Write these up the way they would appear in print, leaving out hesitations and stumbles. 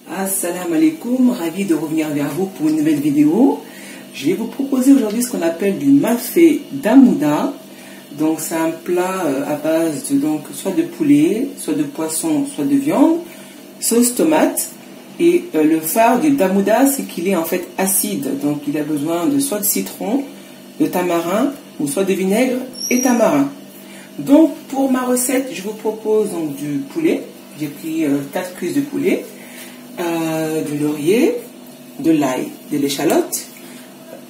Assalamu alaikum, ravi de revenir vers vous pour une nouvelle vidéo. Je vais vous proposer aujourd'hui ce qu'on appelle du mafé d'Amouda. Donc c'est un plat à base de soit de poulet, soit de poisson, soit de viande, sauce tomate. Et le phare du damouda, c'est qu'il est en fait acide. Donc il a besoin de soit de citron, de tamarin, ou soit de vinaigre et tamarin. Donc pour ma recette, je vous propose donc du poulet. J'ai pris 4 cuisses de poulet, du laurier, de l'ail, de l'échalote,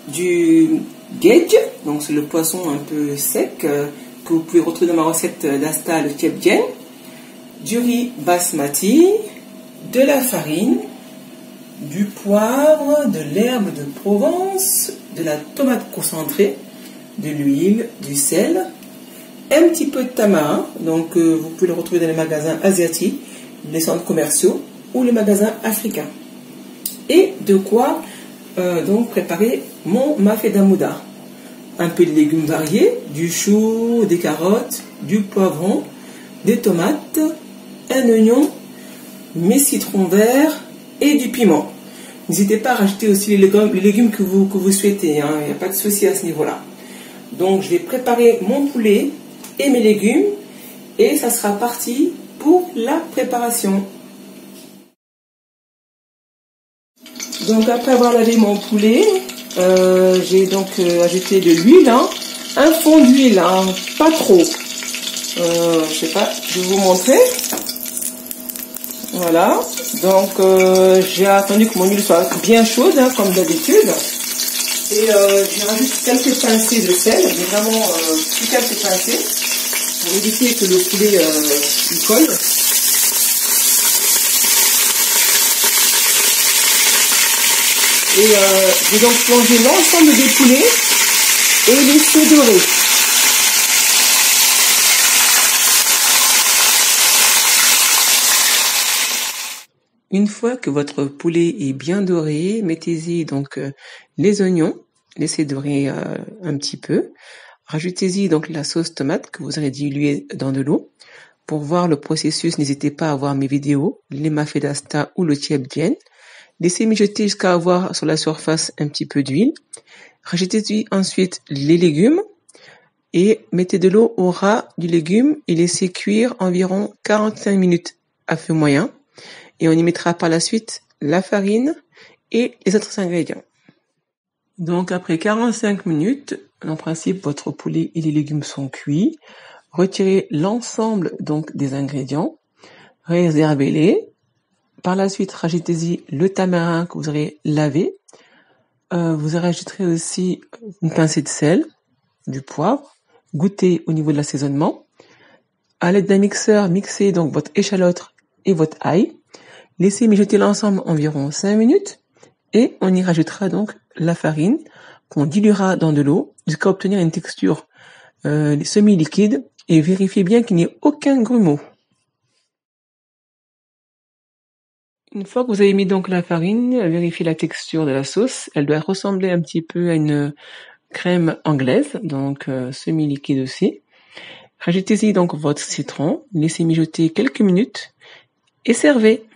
du gedj, donc c'est le poisson un peu sec que vous pouvez retrouver dans ma recette d'asta, le tchèbdjen, du riz basmati, de la farine, du poivre, de l'herbe de Provence, de la tomate concentrée, de l'huile, du sel, un petit peu de tamarin, donc vous pouvez le retrouver dans les magasins asiatiques, les centres commerciaux ou les magasins africains. Et de quoi donc préparer mon mafé d'Amouda. Un peu de légumes variés, du chou, des carottes, du poivron, des tomates, un oignon, mes citrons verts et du piment. N'hésitez pas à rajouter aussi les légumes que vous souhaitez, hein, il n'y a pas de souci à ce niveau-là. Donc je vais préparer mon poulet et mes légumes et ça sera parti pour la préparation. Donc après avoir lavé mon poulet, j'ai donc ajouté de l'huile, hein, un fond d'huile, hein, pas trop. Je sais pas, je vais vous montrer. Voilà, donc j'ai attendu que mon huile soit bien chaude, hein, comme d'habitude. Et j'ai rajouté quelques pincées de sel, mais vraiment quelques pincées, pour éviter que le poulet il colle. Et je vais donc plonger l'ensemble des poulets et laisser dorer. Une fois que votre poulet est bien doré, mettez-y donc les oignons, laissez dorer un petit peu. Rajoutez-y donc la sauce tomate que vous allez diluer dans de l'eau. Pour voir le processus, n'hésitez pas à voir mes vidéos, les mafé d'asta ou le tchèbdjen. Laissez mijoter jusqu'à avoir sur la surface un petit peu d'huile. Rajoutez-y ensuite les légumes et mettez de l'eau au ras du légume et laissez cuire environ 45 minutes à feu moyen. Et on y mettra par la suite la farine et les autres ingrédients. Donc après 45 minutes, en principe votre poulet et les légumes sont cuits. Retirez l'ensemble donc des ingrédients, réservez-les. Par la suite, rajoutez-y le tamarin que vous aurez lavé. Vous rajouterez aussi une pincée de sel, du poivre. Goûtez au niveau de l'assaisonnement. À l'aide d'un mixeur, mixez donc votre échalote et votre ail. Laissez mijoter l'ensemble environ 5 minutes. Et on y rajoutera donc la farine qu'on diluera dans de l'eau jusqu'à obtenir une texture semi-liquide. Et vérifiez bien qu'il n'y ait aucun grumeau. Une fois que vous avez mis donc la farine, vérifiez la texture de la sauce. Elle doit ressembler un petit peu à une crème anglaise, donc semi-liquide aussi. Rajoutez-y donc votre citron, laissez mijoter quelques minutes et servez.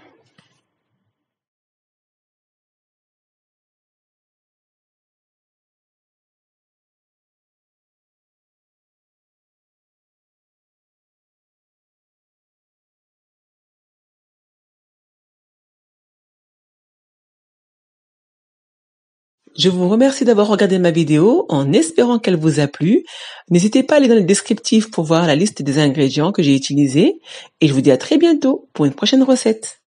Je vous remercie d'avoir regardé ma vidéo en espérant qu'elle vous a plu. N'hésitez pas à aller dans le descriptif pour voir la liste des ingrédients que j'ai utilisés et je vous dis à très bientôt pour une prochaine recette.